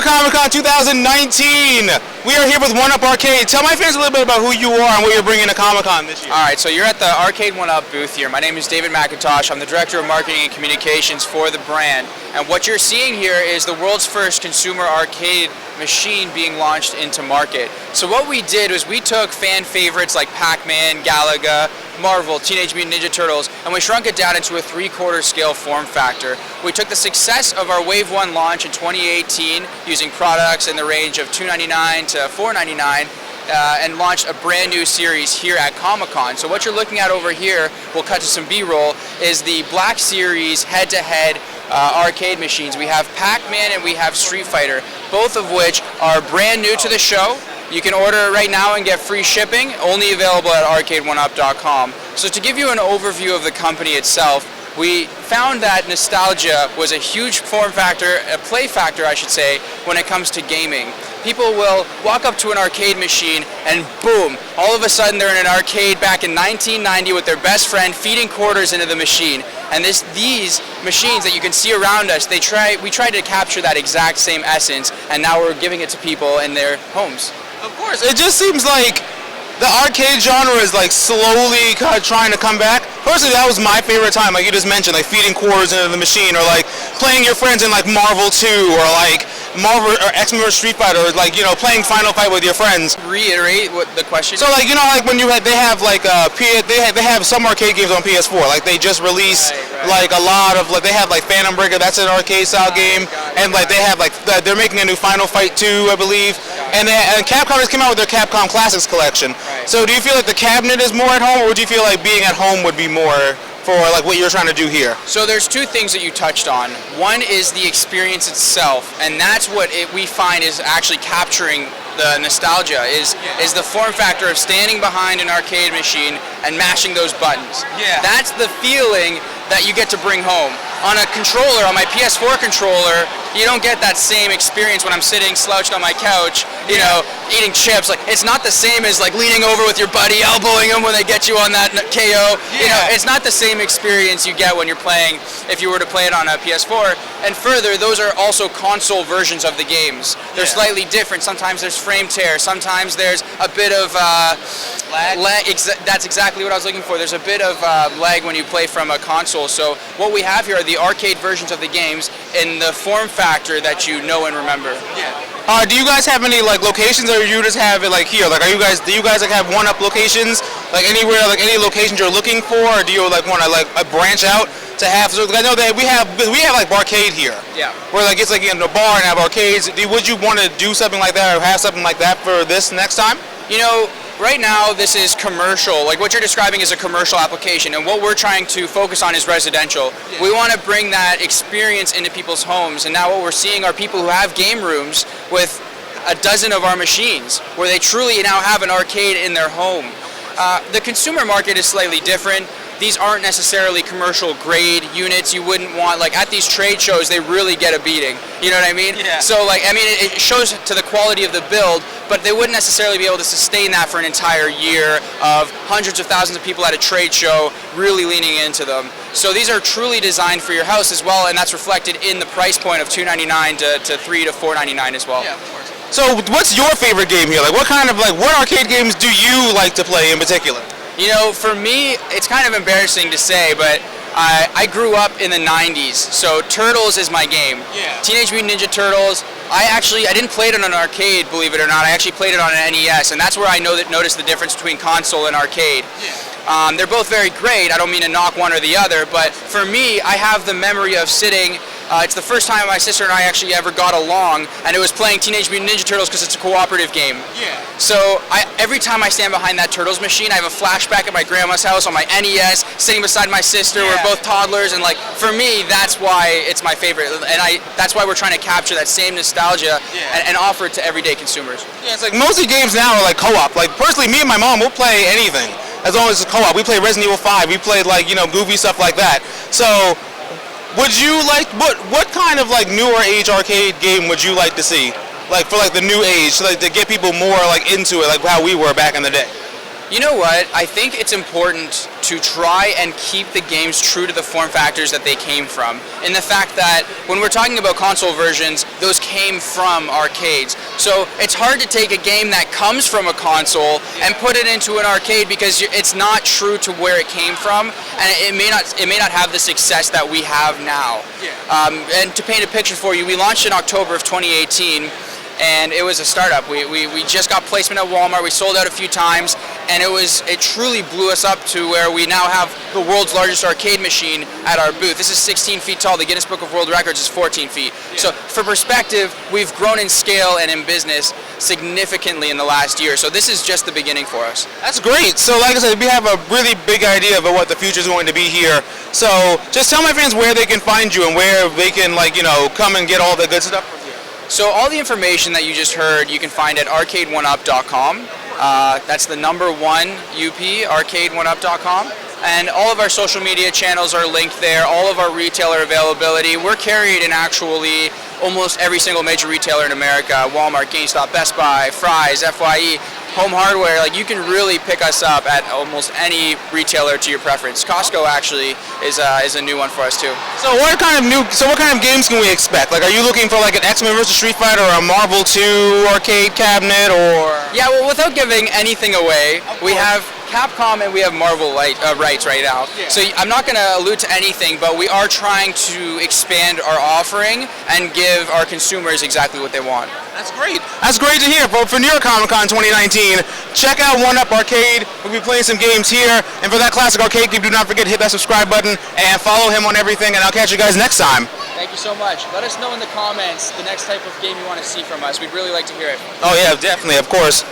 Summer Comic-Con 2019. We are here with 1UP Arcade. Tell my fans a little bit about who you are and what you're bringing to Comic-Con this year. Alright, so you're at the Arcade1Up booth here. My name is David Mcintosh. I'm the Director of Marketing and Communications for the brand. And what you're seeing here is the world's first consumer arcade machine being launched into market. So what we did was we took fan favorites like Pac-Man, Galaga, Marvel, Teenage Mutant Ninja Turtles, and we shrunk it down into a 3/4 scale form factor. We took the success of our Wave 1 launch in 2018 using products in the range of $299 to $499 and launched a brand new series here at Comic-Con. So what you're looking at over here, we'll cut to some B-roll, is the Black Series head-to-head arcade machines. We have Pac-Man and we have Street Fighter, both of which are brand new to the show. You can order it right now and get free shipping, only available at Arcade1Up.com. So to give you an overview of the company itself, we found that nostalgia was a huge form factor, a play factor I should say, when it comes to gaming. People will walk up to an arcade machine and boom, all of a sudden they're in an arcade back in 1990 with their best friend feeding quarters into the machine. And these machines that you can see around us, we tried to capture that exact same essence, and now we're giving it to people in their homes. Of course, it just seems like the arcade genre is like slowly kind of trying to come back. Personally, that was my favorite time, like you just mentioned, like feeding quarters into the machine, or like playing your friends in like Marvel 2, or like Marvel or X-Men or Street Fighter, or like, you know, playing Final Fight with your friends. Reiterate what the question. So like, you know, like when they have like they have some arcade games on PS4. Like they just released like a lot of, like they have like Phantom Breaker, that's an arcade style game, and like they have like they're making a new Final Fight 2, I believe, and Capcom just came out with their Capcom Classics collection. So do you feel like the cabinet is more at home, or do you feel like being at home would be more for like what you're trying to do here? So there's two things that you touched on. One is the experience itself, and that's what we find is actually capturing the nostalgia, is the form factor of standing behind an arcade machine and mashing those buttons. Yeah. That's the feeling that you get to bring home. On a controller, on my PS4 controller, you don't get that same experience when I'm sitting slouched on my couch, you know, eating chips. Like, it's not the same as like leaning over with your buddy, elbowing them when they get you on that KO. You know, it's not the same experience you get when you're playing if you were to play it on a PS4. And further, those are also console versions of the games. They're slightly different. Sometimes there's frame tear. Sometimes there's a bit of lag. That's exactly what I was looking for. There's a bit of lag when you play from a console. So what we have here are the arcade versions of the games in the form factor that you know and remember. Do you guys have any like locations, or you just have it like here? Like, do you guys like have 1UP locations, like anywhere, like any locations you're looking for, or do you like want to like branch out to have? So I know that we have like Barcade here. Yeah. Where like it's like in a bar and have arcades. Would you want to do something like that, or have something like that for this next time? You know, right now this is commercial. Like what you're describing is a commercial application, and what we're trying to focus on is residential. We want to bring that experience into people's homes, and now what we're seeing are people who have game rooms with a dozen of our machines, where they truly now have an arcade in their home. The consumer market is slightly different. These aren't necessarily commercial grade units. You wouldn't want, like at these trade shows, they really get a beating. You know what I mean? Yeah. So like, I mean, it shows to the quality of the build, but they wouldn't necessarily be able to sustain that for an entire year of hundreds of thousands of people at a trade show really leaning into them. So these are truly designed for your house as well, and that's reflected in the price point of $299 to $3 to $499 as well. Yeah, of course. So what's your favorite game here? Like what arcade games do you like to play in particular? You know, for me, it's kind of embarrassing to say, but I grew up in the 90s, so Turtles is my game. Yeah. Teenage Mutant Ninja Turtles, I didn't play it on an arcade, believe it or not. I actually played it on an NES, and that's where I noticed the difference between console and arcade. Yeah. They're both very great. I don't mean to knock one or the other, but for me, I have the memory of sitting. It's the first time my sister and I actually ever got along, and it was playing Teenage Mutant Ninja Turtles because it's a cooperative game. Yeah. So every time I stand behind that Turtles machine, I have a flashback at my grandma's house on my NES, sitting beside my sister. We're both toddlers, and like for me, that's why it's my favorite, and that's why we're trying to capture that same nostalgia and offer it to everyday consumers. Yeah, it's like most of the games now are like co-op. Like personally, me and my mom will play anything as long as it's co-op. We played Resident Evil 5. We played like, you know, goofy stuff like that. So would you like, what kind of like newer age arcade game would you like to see? Like for like the new age, like to get people more like into it, like how we were back in the day. You know what? I think it's important to try and keep the games true to the form factors that they came from. In the fact that when we're talking about console versions, those came from arcades. So it's hard to take a game that comes from a console and put it into an arcade because it's not true to where it came from, and it may not have the success that we have now. And to paint a picture for you, we launched in October of 2018. And it was a startup. We just got placement at Walmart. We sold out a few times, and it truly blew us up to where we now have the world's largest arcade machine at our booth. This is 16 feet tall. The Guinness Book of World Records is 14 feet. So for perspective, we've grown in scale and in business significantly in the last year. So this is just the beginning for us. That's great. So like I said, we have a really big idea of what the future is going to be here. So just tell my fans where they can find you and where they can come and get all the good stuff. So all the information that you just heard, you can find at Arcade1Up.com. That's the number 1 UP, Arcade1Up.com. And all of our social media channels are linked there, all of our retailer availability. We're carried in actually almost every single major retailer in America: Walmart, GameStop, Best Buy, Fry's, FYE, Home Hardware. Like, you can really pick us up at almost any retailer to your preference. Costco actually is a new one for us too. So what kind of games can we expect? Like, are you looking for like an X-Men vs. Street Fighter or a Marvel 2 arcade cabinet, or? Yeah, well, without giving anything away, we have Capcom and we have Marvel rights right now. So I'm not going to allude to anything, but we are trying to expand our offering and give our consumers exactly what they want. That's great. That's great to hear. For New York Comic Con 2019, check out 1UP Arcade. We'll be playing some games here. And for that classic arcade game, do not forget to hit that subscribe button and follow him on everything. And I'll catch you guys next time. Thank you so much. Let us know in the comments the next type of game you want to see from us. We'd really like to hear it. Oh yeah, definitely, of course.